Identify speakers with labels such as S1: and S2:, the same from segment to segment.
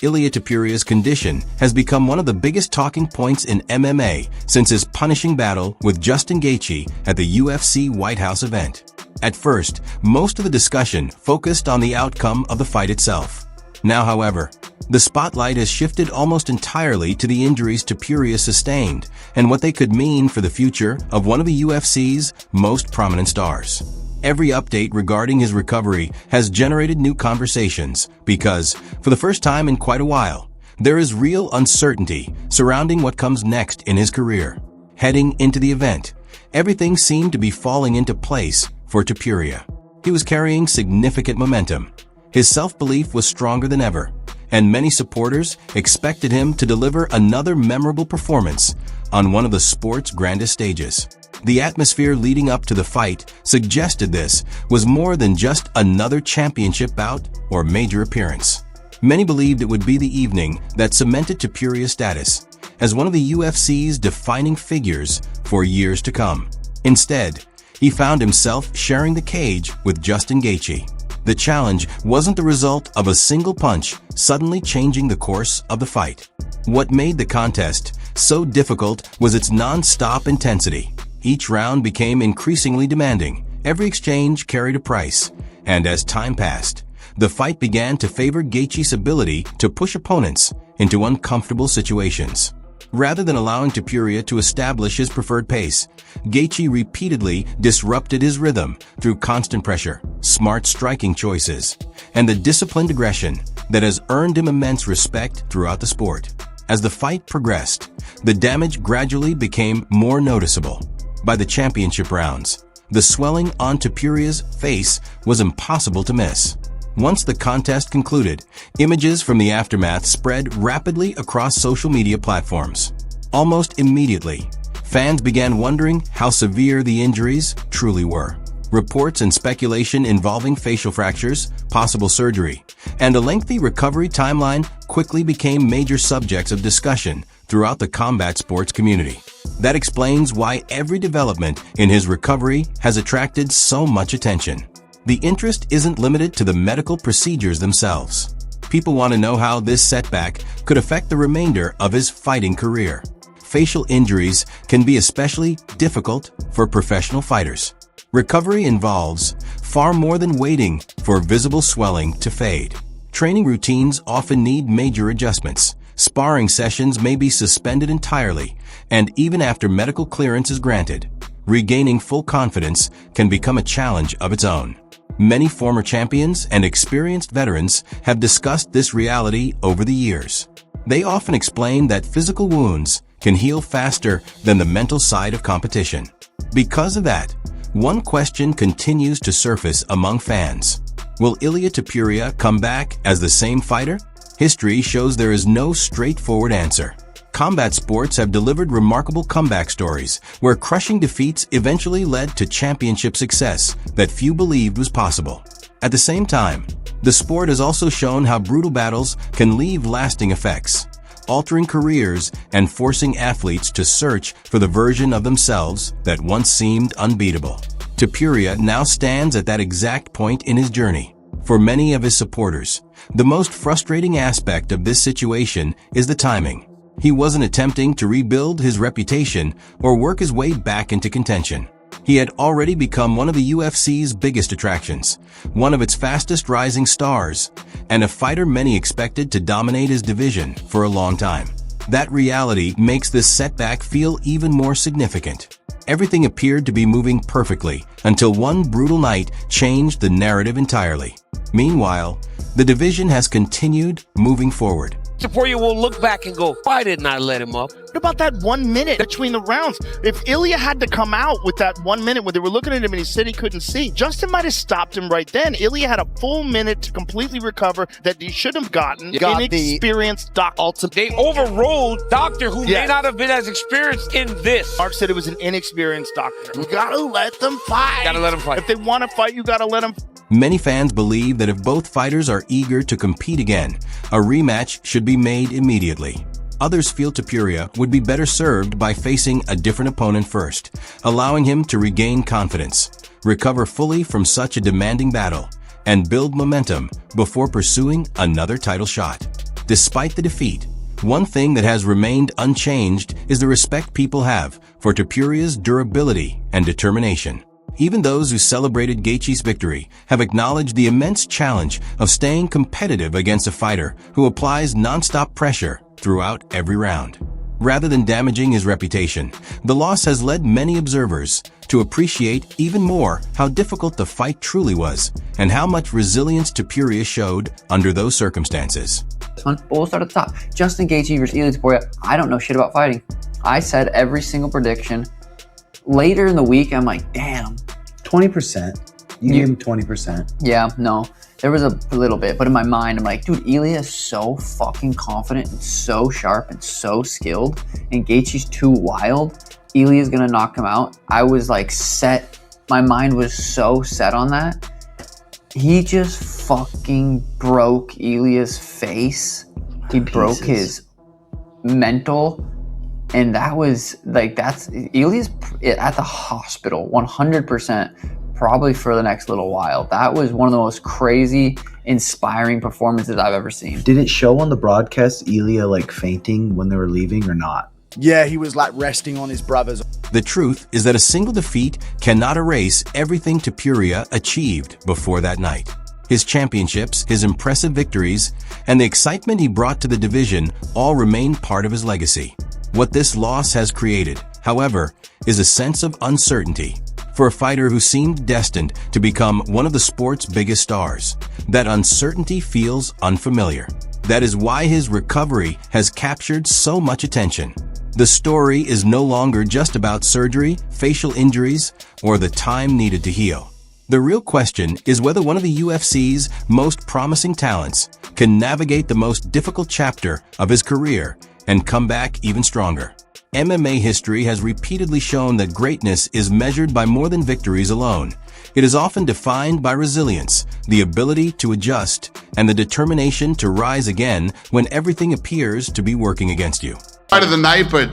S1: Ilia Topuria's condition has become one of the biggest talking points in MMA since his punishing battle with Justin Gaethje at the UFC White House event. At first, most of the discussion focused on the outcome of the fight itself. Now, however, the spotlight has shifted almost entirely to the injuries Topuria sustained and what they could mean for the future of one of the UFC's most prominent stars. Every update regarding his recovery has generated new conversations because, for the first time in quite a while, there is real uncertainty surrounding what comes next in his career. Heading into the event, everything seemed to be falling into place for Topuria. He was carrying significant momentum. His self-belief was stronger than ever, and many supporters expected him to deliver another memorable performance on one of the sport's grandest stages. The atmosphere leading up to the fight suggested this was more than just another championship bout or major appearance. Many believed it would be the evening that cemented Topuria's status as one of the UFC's defining figures for years to come. Instead, he found himself sharing the cage with Justin Gaethje. The challenge wasn't the result of a single punch suddenly changing the course of the fight. What made the contest so difficult was its non-stop intensity. Each round became increasingly demanding, every exchange carried a price, and as time passed, the fight began to favor Gaethje's ability to push opponents into uncomfortable situations. Rather than allowing Topuria to establish his preferred pace, Gaethje repeatedly disrupted his rhythm through constant pressure, smart striking choices, and the disciplined aggression that has earned him immense respect throughout the sport. As the fight progressed, the damage gradually became more noticeable. By the championship rounds, the swelling on Topuria's face was impossible to miss. Once the contest concluded, images from the aftermath spread rapidly across social media platforms. Almost immediately, fans began wondering how severe the injuries truly were. Reports and speculation involving facial fractures, possible surgery, and a lengthy recovery timeline quickly became major subjects of discussion throughout the combat sports community. That explains why every development in his recovery has attracted so much attention. The interest isn't limited to the medical procedures themselves. People want to know how this setback could affect the remainder of his fighting career. Facial injuries can be especially difficult for professional fighters. Recovery involves far more than waiting for visible swelling to fade. Training routines often need major adjustments. Sparring sessions may be suspended entirely, and even after medical clearance is granted, regaining full confidence can become a challenge of its own. Many former champions and experienced veterans have discussed this reality over the years. They often explain that physical wounds can heal faster than the mental side of competition. Because of that, one question continues to surface among fans. Will Ilia Topuria come back as the same fighter? History shows there is no straightforward answer. Combat sports have delivered remarkable comeback stories where crushing defeats eventually led to championship success that few believed was possible. At the same time, the sport has also shown how brutal battles can leave lasting effects, altering careers and forcing athletes to search for the version of themselves that once seemed unbeatable. Topuria now stands at that exact point in his journey. For many of his supporters, the most frustrating aspect of this situation is the timing. He wasn't attempting to rebuild his reputation or work his way back into contention. He had already become one of the UFC's biggest attractions, one of its fastest rising stars, and a fighter many expected to dominate his division for a long time. That reality makes this setback feel even more significant. Everything appeared to be moving perfectly until one brutal night changed the narrative entirely. Meanwhile, the division has continued moving forward.
S2: Topuria will look back and go, why didn't I let him up?
S3: What about that 1 minute between the rounds? If Ilia had to come out with that 1 minute when they were looking at him and he said he couldn't see, Justin might have stopped him right then. Ilia had a full minute to completely recover that he should have gotten. Inexperienced doctor.
S2: They overruled Doctor who may not have been as experienced in this.
S3: Mark said it was an inexperienced doctor. You gotta let them fight.
S2: Gotta let them fight.
S3: If they want to fight, you gotta let them.
S1: Many fans believe that if both fighters are eager to compete again, a rematch should be made immediately. Others feel Topuria would be better served by facing a different opponent first, allowing him to regain confidence, recover fully from such a demanding battle, and build momentum before pursuing another title shot. Despite the defeat, one thing that has remained unchanged is the respect people have for Topuria's durability and determination. Even those who celebrated Gaethje's victory have acknowledged the immense challenge of staying competitive against a fighter who applies nonstop pressure throughout every round. Rather than damaging his reputation, the loss has led many observers to appreciate even more how difficult the fight truly was and how much resilience Topuria showed under those circumstances.
S4: We'll start at the top. Justin Gaethje versus Ilia Topuria. I don't know shit about fighting. I said every single prediction. Later in the week, I'm like, damn.
S5: 20%. You gave him 20%.
S4: Yeah, no. There was a little bit, but in my mind, I'm like, dude, Ilia is so fucking confident and so sharp and so skilled, and Gaethje's too wild. Ilia's gonna knock him out. I was like set. My mind was so set on that. He just fucking broke Ilia's face. He broke his mental. And that was like, Ilia's at the hospital 100%, probably for the next little while. That was one of the most crazy, inspiring performances I've ever seen.
S5: Did it show on the broadcast Ilia like fainting when they were leaving or not?
S6: Yeah, he was like resting on his brothers.
S1: The truth is that a single defeat cannot erase everything Topuria achieved before that night. His championships, his impressive victories, and the excitement he brought to the division all remain part of his legacy. What this loss has created, however, is a sense of uncertainty. For a fighter who seemed destined to become one of the sport's biggest stars, that uncertainty feels unfamiliar. That is why his recovery has captured so much attention. The story is no longer just about surgery, facial injuries, or the time needed to heal. The real question is whether one of the UFC's most promising talents can navigate the most difficult chapter of his career and come back even stronger. MMA history has repeatedly shown that greatness is measured by more than victories alone. It is often defined by resilience, the ability to adjust, and the determination to rise again when everything appears to be working against you.
S7: Fight of the night, but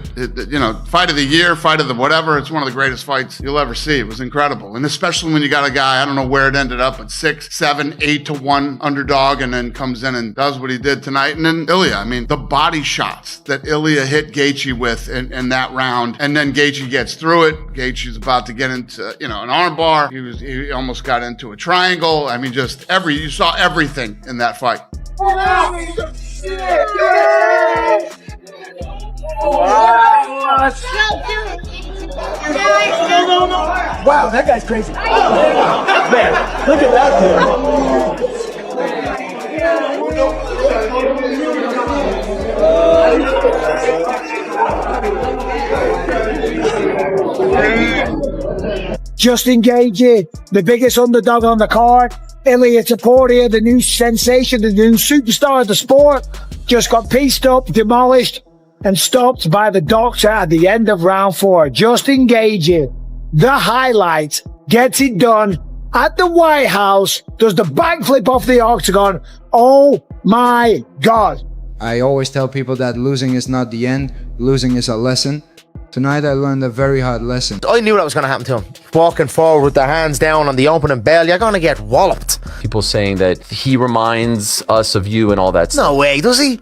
S7: fight of the year, fight of the whatever. It's one of the greatest fights you'll ever see. It was incredible. And especially when you got a guy, I don't know where it ended up, but 6, 7, 8-1 underdog, and then comes in and does what he did tonight. And then Ilia, I mean, the body shots that Ilia hit Gaethje with in that round, and then Gaethje gets through it. Gaethje's about to get into, an armbar. He almost got into a triangle. I mean, you saw everything in that fight.
S6: Wow, that guy's crazy. Man, look at that
S8: dude. Justin Gaethje, the biggest underdog on the card. Ilia Topuria, the new sensation, the new superstar of the sport, just got pieced up, demolished, and stopped by the doctor at the end of round 4. Justin Gaethje, the highlight, gets it done at the White House, does the backflip off the octagon. Oh my God.
S9: I always tell people that losing is not the end, losing is a lesson. Tonight I learned a very hard lesson.
S10: I knew that was going to happen to him. Walking forward with their hands down on the opening bell, you're going to get walloped.
S11: People saying that he reminds us of you and all that stuff.
S10: No way, does he?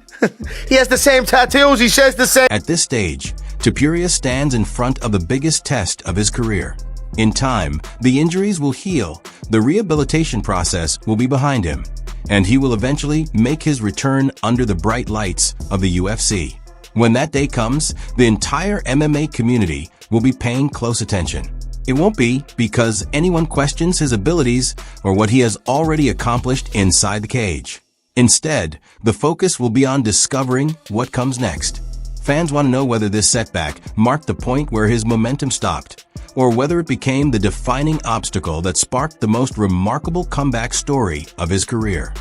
S10: He has the same tattoos, he says the same.
S1: At this stage, Topuria stands in front of the biggest test of his career. In time, the injuries will heal, the rehabilitation process will be behind him, and he will eventually make his return under the bright lights of the UFC. When that day comes, the entire MMA community will be paying close attention. It won't be because anyone questions his abilities or what he has already accomplished inside the cage. Instead, the focus will be on discovering what comes next. Fans want to know whether this setback marked the point where his momentum stopped, or whether it became the defining obstacle that sparked the most remarkable comeback story of his career.